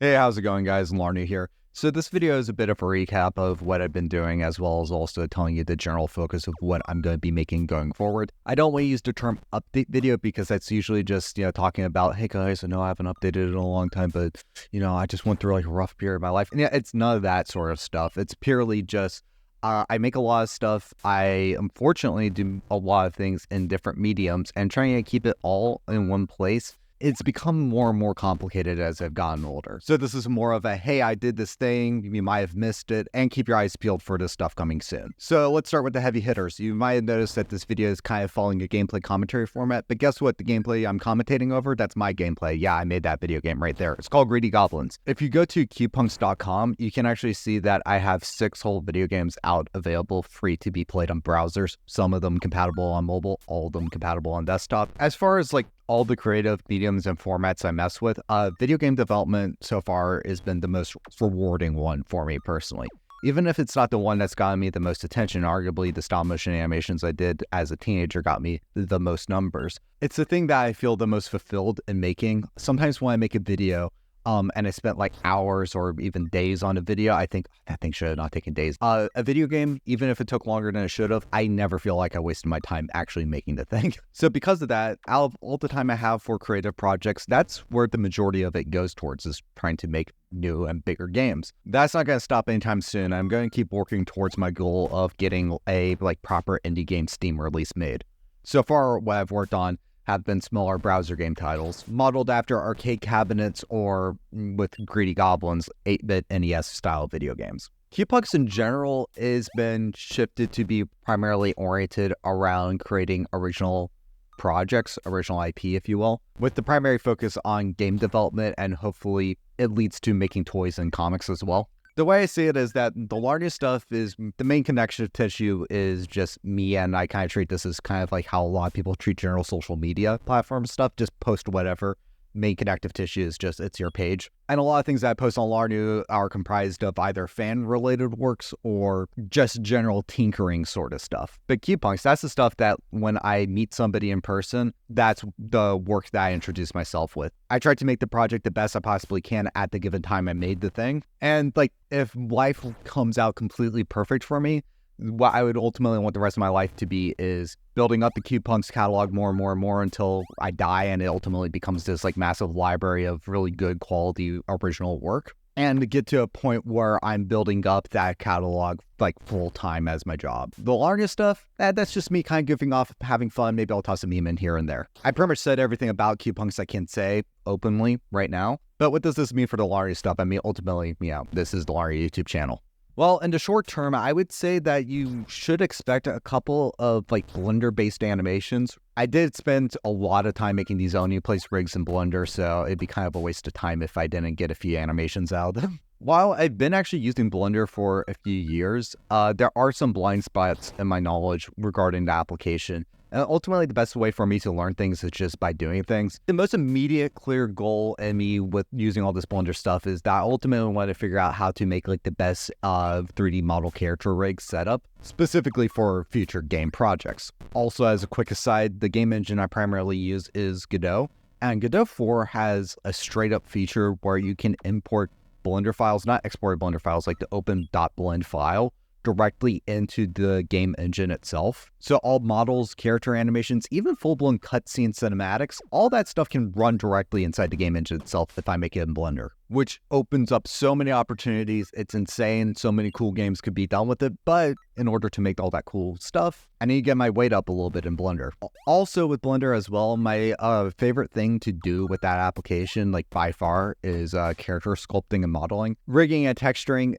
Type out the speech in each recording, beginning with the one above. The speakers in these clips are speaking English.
Hey, how's it going, guys? Larnuu here. So this video is a bit of a recap of what I've been doing, as well as also telling you the general focus of what I'm going to be making going forward. I don't want to use the term update video because that's usually just, talking about, hey guys, I know I haven't updated it in a long time, but, I just went through like a rough period of my life. And yeah, it's none of that sort of stuff. It's purely just, I make a lot of stuff. I unfortunately do a lot of things in different mediums, and trying to keep it all in one place, it's become more and more complicated as I've gotten older. So this is more of a, hey, I did this thing, you might have missed it, and keep your eyes peeled for this stuff coming soon. So let's start with the heavy hitters. You might have noticed that this video is kind of following a gameplay commentary format, but guess what? The gameplay I'm commentating over, that's my gameplay. Yeah, I made that video game right there. It's called Greedy Goblins. If you go to cubepunks.com, you can actually see that I have 6 whole video games out available, free to be played on browsers. Some of them compatible on mobile, all of them compatible on desktop. As far as like all the creative mediums and formats I mess with, video game development so far has been the most rewarding one for me personally. Even if it's not the one that's gotten me the most attention, arguably the stop motion animations I did as a teenager got me the most numbers. It's the thing that I feel the most fulfilled in making. Sometimes when I make a video, and I spent like hours or even days on a video, I think that thing should have not taken days. A video game, even if it took longer than it should have, I never feel like I wasted my time actually making the thing. So because of that, out of all the time I have for creative projects, that's where the majority of it goes towards, is trying to make new and bigger games. That's not going to stop anytime soon. I'm going to keep working towards my goal of getting a proper indie game Steam release made. So far, what I've worked on have been smaller browser game titles, modeled after arcade cabinets or, with Greedy Goblins, 8-bit NES-style video games. CubePunks in general has been shifted to be primarily oriented around creating original projects, original IP, if you will, with the primary focus on game development, and hopefully it leads to making toys and comics as well. The way I see it is that the largest stuff is, the main connective tissue is just me, and I kind of treat this as kind of like how a lot of people treat general social media platform stuff, just post whatever. Main connective tissue is just, it's your page. And a lot of things that I post on Larnuu are comprised of either fan-related works or just general tinkering sort of stuff. But CubePunks, that's the stuff that when I meet somebody in person, that's the work that I introduce myself with. I try to make the project the best I possibly can at the given time I made the thing. And if life comes out completely perfect for me, what I would ultimately want the rest of my life to be is building up the CubePunks catalog more and more and more until I die, and it ultimately becomes this massive library of really good quality original work, and to get to a point where I'm building up that catalog full time as my job. The largest stuff, that's just me kind of goofing off, having fun. Maybe I'll toss a meme in here and there. I pretty much said everything about CubePunks I can say openly right now, but what does this mean for the largest stuff? I mean, ultimately, this is the Larnuu YouTube channel. Well, in the short term, I would say that you should expect a couple of Blender-based animations. I did spend a lot of time making these only place rigs in Blender, so it'd be kind of a waste of time if I didn't get a few animations out of them. While I've been actually using Blender for a few years, there are some blind spots in my knowledge regarding the application. And ultimately, the best way for me to learn things is just by doing things. The most immediate clear goal in me with using all this Blender stuff is that I ultimately want to figure out how to make the best 3D model character rig setup, specifically for future game projects. Also, as a quick aside, the game engine I primarily use is Godot. And Godot 4 has a straight up feature where you can import Blender files, not exported Blender files, like the open.blend file, directly into the game engine itself. So all models, character animations, even full-blown cutscene cinematics, all that stuff can run directly inside the game engine itself if I make it in Blender, which opens up so many opportunities. It's insane. So many cool games could be done with it, but in order to make all that cool stuff, I need to get my weight up a little bit in Blender. Also with Blender as well, my favorite thing to do with that application, by far, is character sculpting and modeling. Rigging and texturing,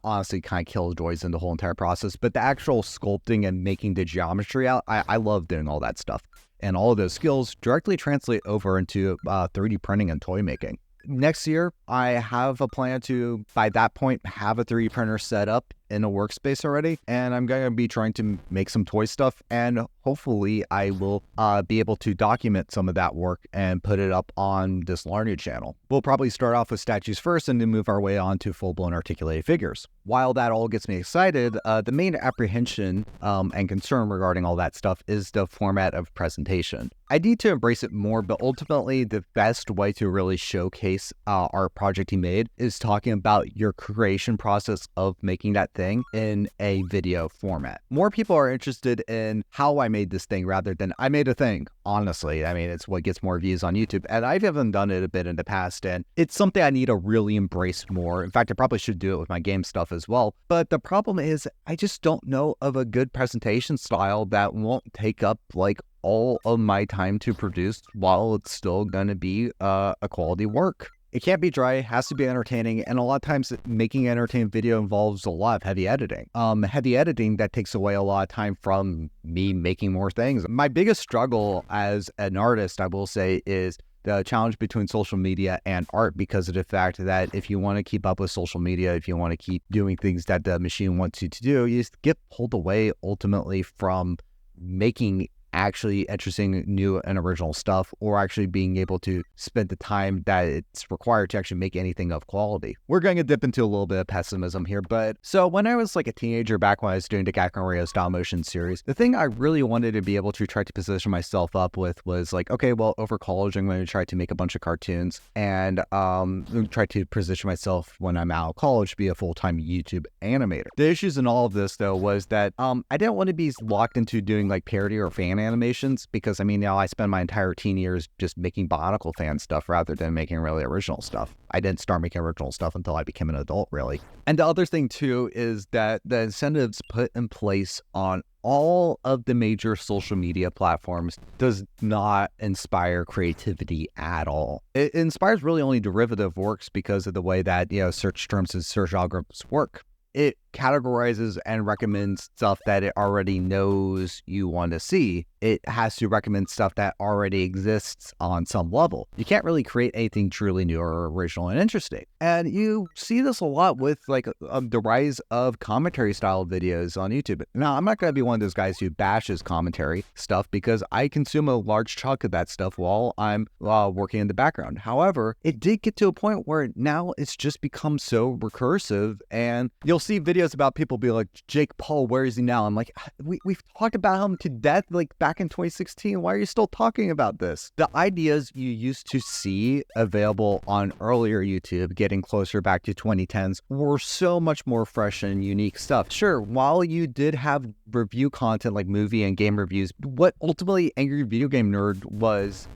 honestly kind of killjoys in the whole entire process, but the actual sculpting and making the geometry out, I love doing all that stuff. And all of those skills directly translate over into 3D printing and toy making. Next year, I have a plan to, by that point, have a 3D printer set up in a workspace already, and I'm going to be trying to make some toy stuff, and hopefully I will be able to document some of that work and put it up on this Larnuu channel. We'll probably start off with statues first and then move our way on to full-blown articulated figures. While that all gets me excited, the main apprehension and concern regarding all that stuff is the format of presentation. I need to embrace it more, but ultimately the best way to really showcase our project you made is talking about your creation process of making that thing in a video format. More people are interested in how I made this thing rather than I made a thing. Honestly, I mean, it's what gets more views on YouTube, and I haven't done it a bit in the past, and it's something I need to really embrace more. In fact, I probably should do it with my game stuff as well. But the problem is I just don't know of a good presentation style that won't take up like all of my time to produce while it's still going to be a quality work. It can't be dry, it has to be entertaining, and a lot of times making an entertaining video involves a lot of heavy editing. Heavy editing that takes away a lot of time from me making more things. My biggest struggle as an artist, I will say, is the challenge between social media and art, because of the fact that if you want to keep up with social media, if you want to keep doing things that the machine wants you to do, you just get pulled away ultimately from making actually interesting, new and original stuff, or actually being able to spend the time that it's required to actually make anything of quality. We're going to dip into a little bit of pessimism here, but so when I was like a teenager, back when I was doing the Gak and Rio stop motion series, the thing I really wanted to be able to try to position myself up with was like, okay, well, over college, I'm going to try to make a bunch of cartoons and try to position myself when I'm out of college to be a full-time YouTube animator. The issues in all of this, though, was that I didn't want to be locked into doing like parody or fan animations, because I mean, now I spent my entire teen years just making Bionicle fan stuff rather than making really original stuff. I didn't start making original stuff until I became an adult, really. And the other thing too is that the incentives put in place on all of the major social media platforms does not inspire creativity at all. It inspires really only derivative works because of the way that, you know, search terms and search algorithms work. It categorizes and recommends stuff that it already knows you want to see. It has to recommend stuff that already exists on some level. You can't really create anything truly new or original and interesting. And you see this a lot with like the rise of commentary style videos on YouTube. Now, I'm not going to be one of those guys who bashes commentary stuff, because I consume a large chunk of that stuff while I'm working in the background. However, it did get to a point where now it's just become so recursive, and you'll see videos about people be like, Jake Paul, where is he now? I'm like, we've talked about him to death like back in 2016. Why are you still talking about this? The ideas you used to see available on earlier YouTube, getting closer back to 2010s, were so much more fresh and unique stuff. Sure, while you did have review content like movie and game reviews, what ultimately Angry Video Game Nerd was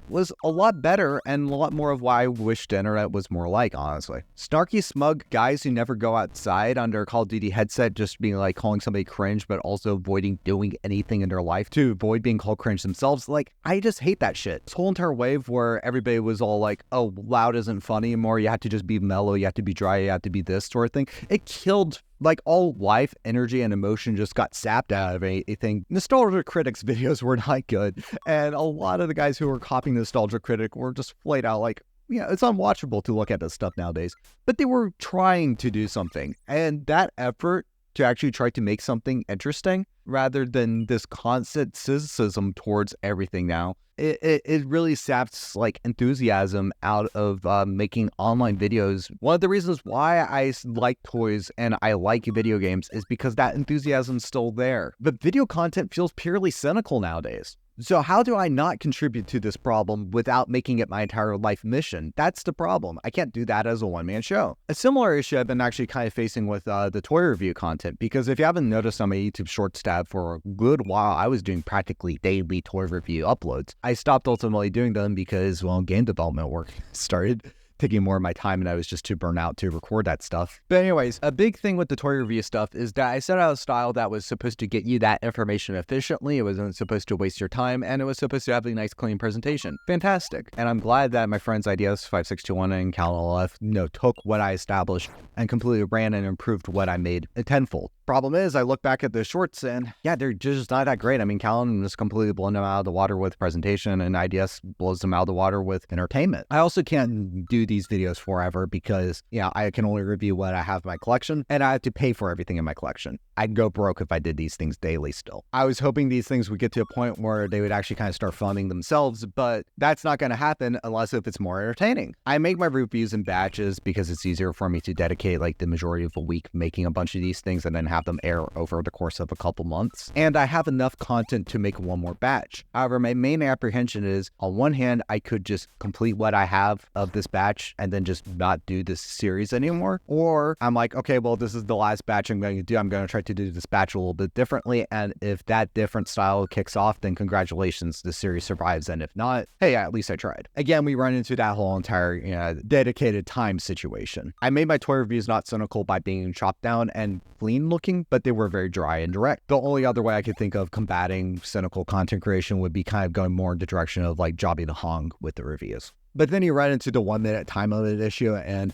a lot better and a lot more of what I wish the internet was more like, honestly. Snarky, smug guys who never go outside under Call of Duty headset, just being like calling somebody cringe, but also avoiding doing anything in their life to avoid being called cringe themselves. Like, I just hate that shit. This whole entire wave where everybody was all like, oh, loud isn't funny anymore. You have to just be mellow. You have to be dry. You have to be this sort of thing. It killed like all life, energy, and emotion just got sapped out of anything. Nostalgia Critics videos were not good. And a lot of the guys who were copying Nostalgia Critic were just flat out like, yeah, it's unwatchable to look at this stuff nowadays. But they were trying to do something. And that effort to actually try to make something interesting, rather than this constant cynicism towards everything now, it really saps like enthusiasm out of making online videos. One of the reasons why I like toys and I like video games is because that enthusiasm's still there. But video content feels purely cynical nowadays. So how do I not contribute to this problem without making it my entire life mission? That's the problem. I can't do that as a one-man show. A similar issue I've been actually kind of facing with the toy review content, because if you haven't noticed on my YouTube Shorts tab, for a good while, I was doing practically daily toy review uploads. I stopped ultimately doing them because, well, game development work started taking more of my time, and I was just too burnt out to record that stuff. But anyways, a big thing with the toy review stuff is that I set out a style that was supposed to get you that information efficiently. It wasn't supposed to waste your time, and it was supposed to have a nice, clean presentation. Fantastic. And I'm glad that my friends Ideas 5621 and Cal LF, took what I established and completely ran and improved what I made tenfold. Problem is, I look back at the shorts and yeah, they're just not that great. I mean, Callan just completely blown them out of the water with presentation, and IDS blows them out of the water with entertainment. I also can't do do these videos forever because, I can only review what I have in my collection, and I have to pay for everything in my collection. I'd go broke if I did these things daily still. I was hoping these things would get to a point where they would actually kind of start funding themselves, but that's not going to happen unless if it's more entertaining. I make my reviews in batches because it's easier for me to dedicate like the majority of a week making a bunch of these things and then have them air over the course of a couple months. And I have enough content to make one more batch. However, my main apprehension is, on one hand, I could just complete what I have of this batch and then just not do this series anymore. Or I'm like, okay, well, this is the last batch I'm going to do. I'm going to try to do this batch a little bit differently. And if that different style kicks off, then congratulations, the series survives. And if not, hey, at least I tried. Again, we run into that whole entire dedicated time situation. I made my toy reviews not cynical by being chopped down and clean looking, but they were very dry and direct. The only other way I could think of combating cynical content creation would be kind of going more in the direction of like Jobby the Hong with the reviews. But then you run into the 1 minute time limit issue and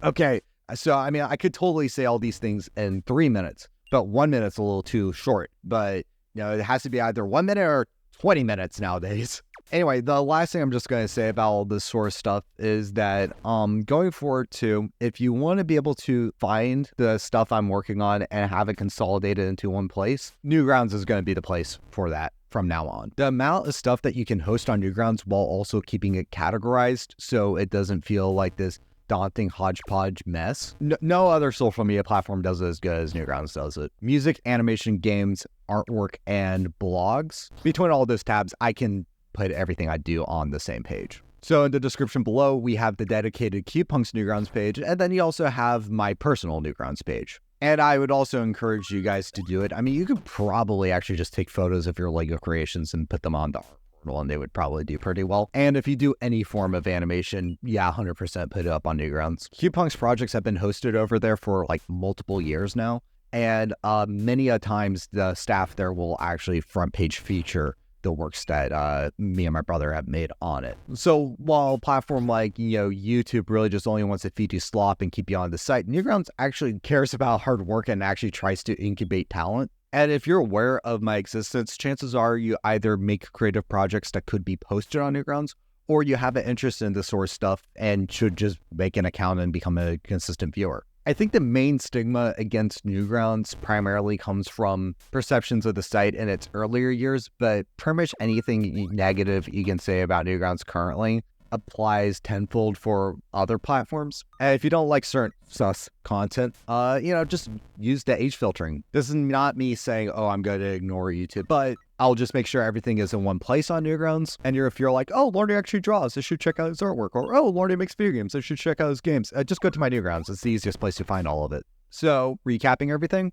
okay. So, I mean, I could totally say all these things in 3 minutes, but 1 minute's a little too short. But, it has to be either 1 minute or 20 minutes nowadays. Anyway, the last thing I'm just going to say about all this sort of stuff is that going forward too, if you want to be able to find the stuff I'm working on and have it consolidated into one place, Newgrounds is going to be the place for that from now on. The amount of stuff that you can host on Newgrounds while also keeping it categorized so it doesn't feel like this daunting hodgepodge mess. No other social media platform does it as good as Newgrounds does it. Music, animation, games, artwork, and blogs. Between all those tabs, I can put everything I do on the same page. So in the description below, we have the dedicated CubePunks Newgrounds page, and then you also have my personal Newgrounds page. And I would also encourage you guys to do it. I mean, you could probably actually just take photos of your Lego creations and put them on the art portal, and they would probably do pretty well. And if you do any form of animation, 100% put it up on Newgrounds. CubePunks projects have been hosted over there for like multiple years now. And many a times the staff there will actually front page feature the works that me and my brother have made on it. So while a platform like YouTube really just only wants to feed you slop and keep you on the site, Newgrounds actually cares about hard work and actually tries to incubate talent. And if you're aware of my existence, chances are you either make creative projects that could be posted on Newgrounds, or you have an interest in this sort of stuff and should just make an account and become a consistent viewer. I think the main stigma against Newgrounds primarily comes from perceptions of the site in its earlier years, but pretty much anything negative you can say about Newgrounds currently applies tenfold for other platforms. And if you don't like certain sus content, just use the age filtering. This is not me saying, oh, I'm going to ignore YouTube, but I'll just make sure everything is in one place on Newgrounds. And if you're like, oh, Larnuu actually draws, I should check out his artwork. Or, oh, Larnuu makes video games, I should check out his games. Just go to my Newgrounds. It's the easiest place to find all of it. So, recapping everything,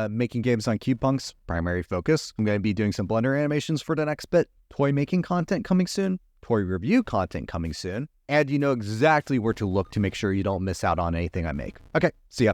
making games on CubePunks, primary focus. I'm going to be doing some Blender animations for the next bit. Toy making content coming soon. Toy review content coming soon. And you know exactly where to look to make sure you don't miss out on anything I make. Okay, see ya.